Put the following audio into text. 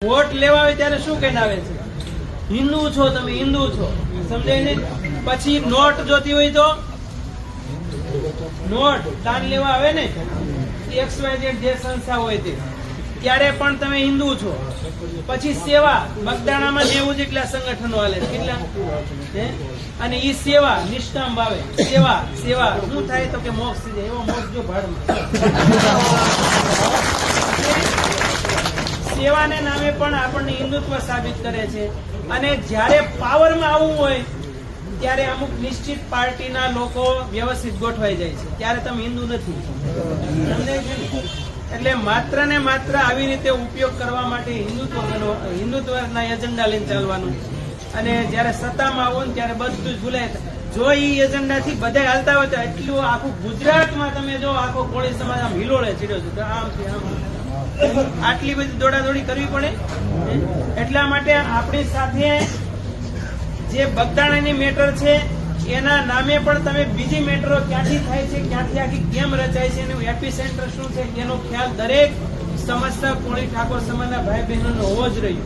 Vote લેવા આવે ત્યારે શું કહીને આવે છે? હિન્દુ છો તમે, હિન્દુ છો, સમજાય ને? પછી નોટ જોતી હોય તો નોટ દાન લેવા આવે ને XYZ જે સંસ્થા હોય તે, ત્યારે પણ તમે હિન્દુ છો. પછી સેવા, બગદાણામાં 90 જેટલા સંગઠનો હાલે, કેટલા? અને ઈ સેવા નિષ્કામ ભાવે સેવા સેવા શું થાય તો કે મોક્ષ થઈ જાય. એવો મોક્ષ જો ભાડમાં સેવાને નામે પણ આપણને હિન્દુત્વ સાબિત કરે છે. અને જ્યારે પાવરમાં આવવું હોય ત્યારે અમુક નિશ્ચિત પાર્ટીના લોકો વ્યવસ્થિત ગોઠવાઈ જાય છે, ત્યારે તમે હિન્દુ નથી. એટલે માત્ર ને માત્ર આવી રીતે ઉપયોગ કરવા માટે હિન્દુત્વના એજન્ડા લઈને ચાલવાનું. અને જયારે સત્તામાં આવો ને ત્યારે બધું જ ભૂલાય. જો ઈ એજન્ડાથી બધા હાલતા હોય તો એટલું આખું ગુજરાતમાં તમે જો આખો કોળી સમાજ આમ હિલોળે ચડ્યો છે, આમ છે આમ, આટલી બધી દોડાદોડી કરવી પડે. એટલા માટે આપણી સાથે જે બગદાણાની મેટર છે એના નામે પણ તમે બીજી મેટરો ક્યાંથી થાય છે, ક્યાંથી આખી કેમ રચાય છે, એનું એપી સેન્ટર શું છે એનો ખ્યાલ દરેક સમસ્ત કોળી ઠાકોર સમાજના ભાઈ બહેનોનો હોવો જ રહ્યો.